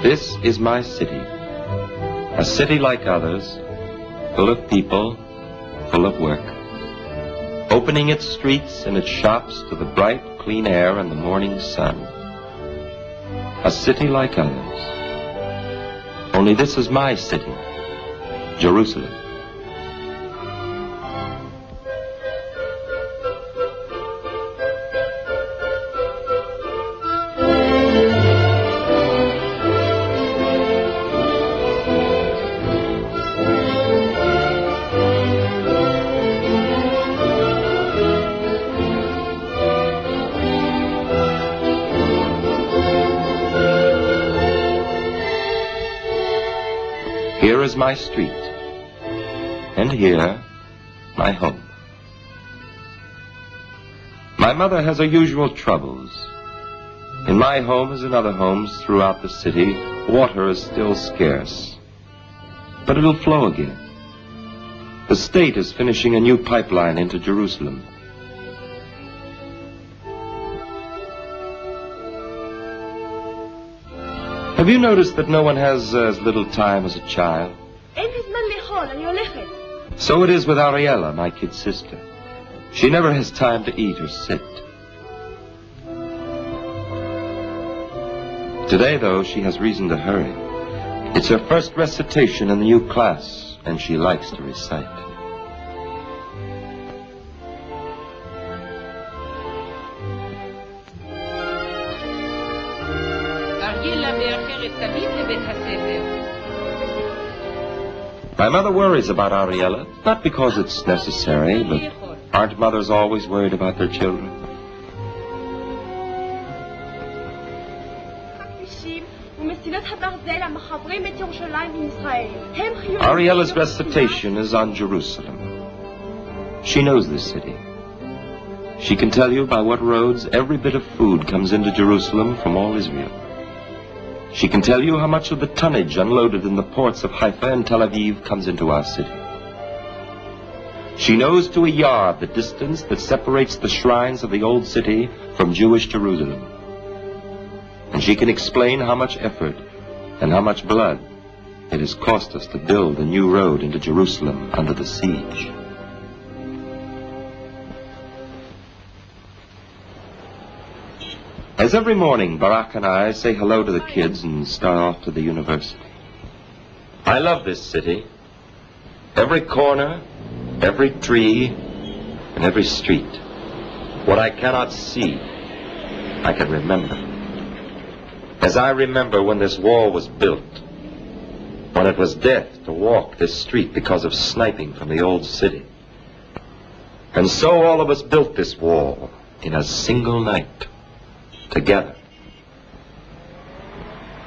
This is my city, a city like others, full of people, full of work, opening its streets and its shops to the bright, clean air and the morning sun. A city like others. Only this is my city, Jerusalem. Here is my street, and here, my home. My mother has her usual troubles. In my home, as in other homes throughout the city, water is still scarce. But it'll flow again. The state is finishing a new pipeline into Jerusalem. Have you noticed that no one has as little time as a child? So it is with Ariella, my kid sister. She never has time to eat or sit. Today, though, she has reason to hurry. It's her first recitation in the new class, and she likes to recite. My mother worries about Ariella, not because it's necessary, but aren't mothers always worried about their children? Ariella's recitation is on Jerusalem. She knows this city. She can tell you by what roads every bit of food comes into Jerusalem from all Israel. She can tell you how much of the tonnage unloaded in the ports of Haifa and Tel Aviv comes into our city. She knows to a yard the distance that separates the shrines of the old city from Jewish Jerusalem. And she can explain how much effort and how much blood it has cost us to build a new road into Jerusalem under the siege. As every morning, Barak and I say hello to the kids and start off to the university. I love this city. Every corner, every tree, and every street. What I cannot see, I can remember. As I remember when this wall was built, when it was death to walk this street because of sniping from the old city. And so all of us built this wall in a single night. Together.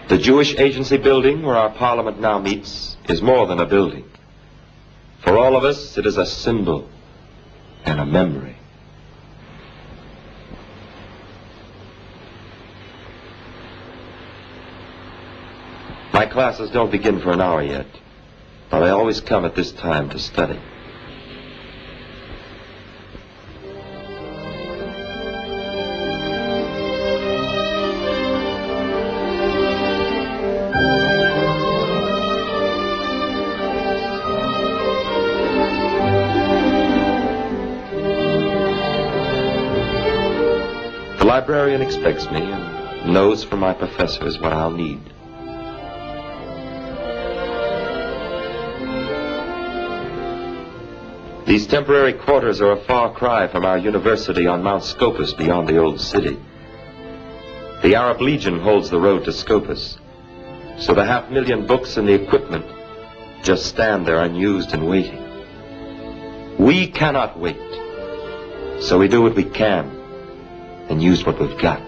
The Jewish Agency building where our parliament now meets is more than a building. For all of us, it is a symbol and a memory. My classes don't begin for an hour yet, but I always come at this time to study. The librarian expects me and knows from my professors what I'll need. These temporary quarters are a far cry from our university on Mount Scopus beyond the old city. The Arab Legion holds the road to Scopus, so the 500,000 books and the equipment just stand there unused and waiting. We cannot wait, so we do what we can and use what we've got.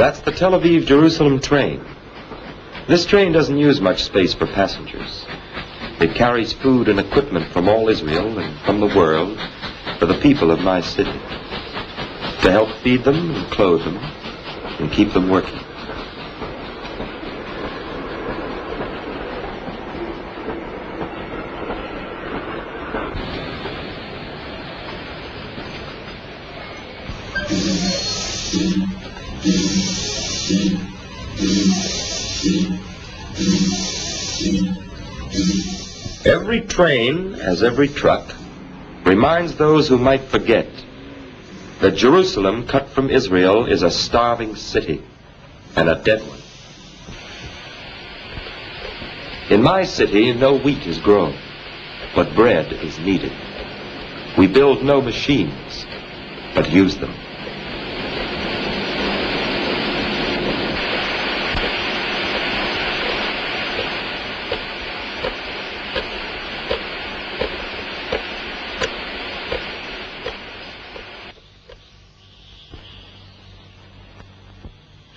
That's the Tel Aviv-Jerusalem train. This train doesn't use much space for passengers. It carries food and equipment from all Israel and from the world for the people of my city, to help feed them and clothe them and keep them working. Every train, as every truck, reminds those who might forget that Jerusalem, cut from Israel, is a starving city and a dead one. In my city, no wheat is grown, but bread is needed. We build no machines, but use them.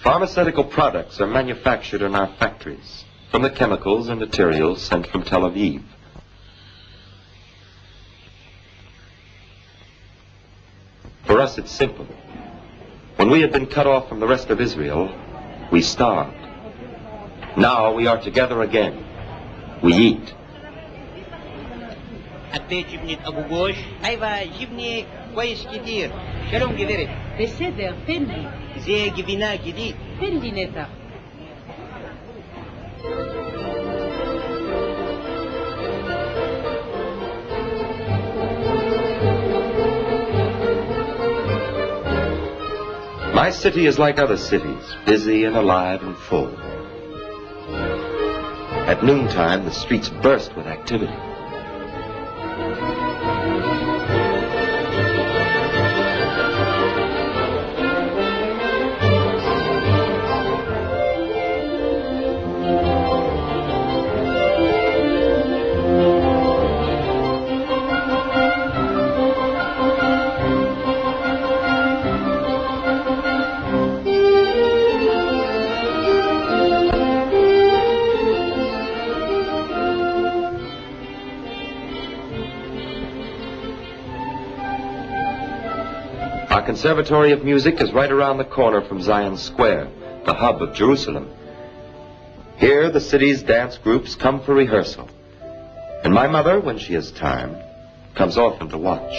Pharmaceutical products are manufactured in our factories from the chemicals and materials sent from Tel Aviv. For us, it's simple. When we had been cut off from the rest of Israel, we starved. Now we are together again. We eat. שלום גברת. בסדר, תן לי. זה גבינה גדית. תן לי נתח. My city is like other cities, busy and alive and full. At noontime, the streets burst with activity. Our Conservatory of Music is right around the corner from Zion Square, the hub of Jerusalem. Here, the city's dance groups come for rehearsal. And my mother, when she has time, comes often to watch.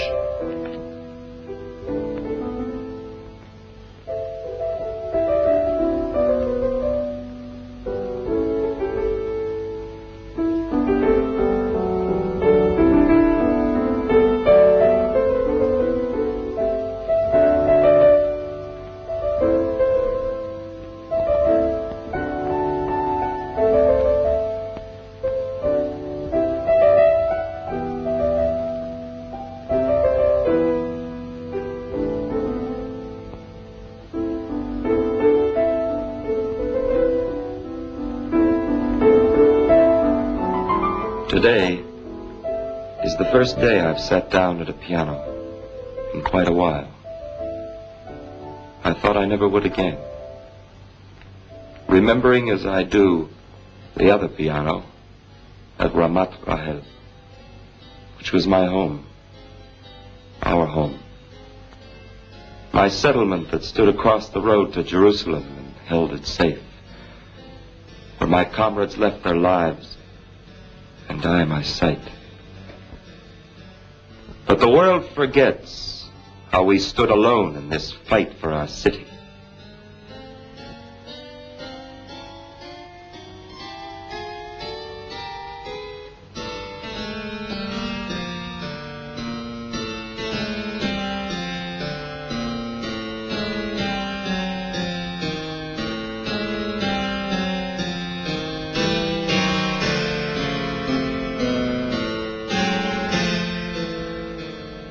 Today is the first day I've sat down at a piano in quite a while. I thought I never would again. Remembering as I do the other piano at Ramat Rahel, which was my home, our home. My settlement that stood across the road to Jerusalem and held it safe, where my comrades left their lives and I my sight. But the world forgets how we stood alone in this fight for our city.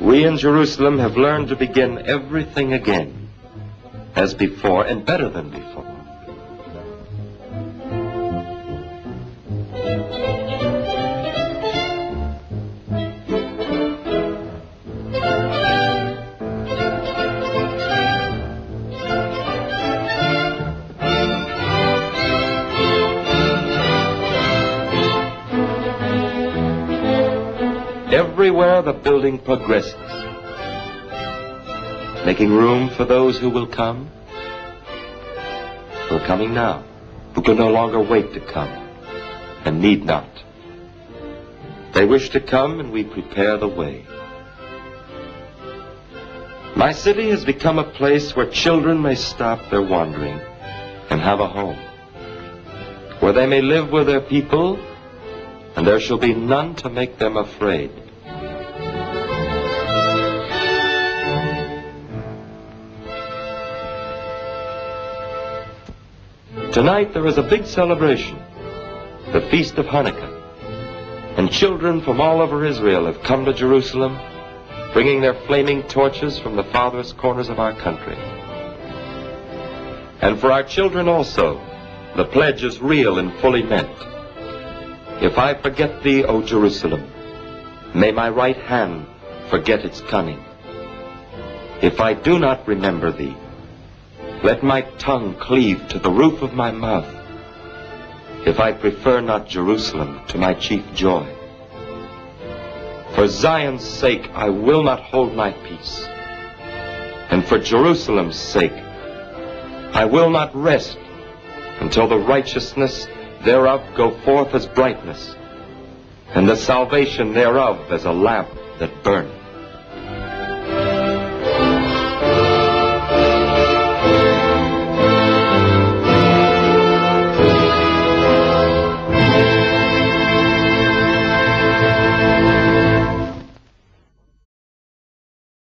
We in Jerusalem have learned to begin everything again, as before and better than before. everywhere the building progresses, making room for those who will come, who are coming now, who can no longer wait to come, and need not. They wish to come, and we prepare the way. My city has become a place where children may stop their wandering and have a home, where they may live with their people, and there shall be none to make them afraid. Tonight there is a big celebration, the Feast of Hanukkah, and children from all over Israel have come to Jerusalem, bringing their flaming torches from the farthest corners of our country. And for our children also, the pledge is real and fully meant. If I forget thee, O Jerusalem, may my right hand forget its cunning. If I do not remember thee, let my tongue cleave to the roof of my mouth. If I prefer not Jerusalem to my chief joy. For Zion's sake I will not hold my peace, and for Jerusalem's sake I will not rest until the righteousness thereof go forth as brightness, and the salvation thereof as a lamp that burneth.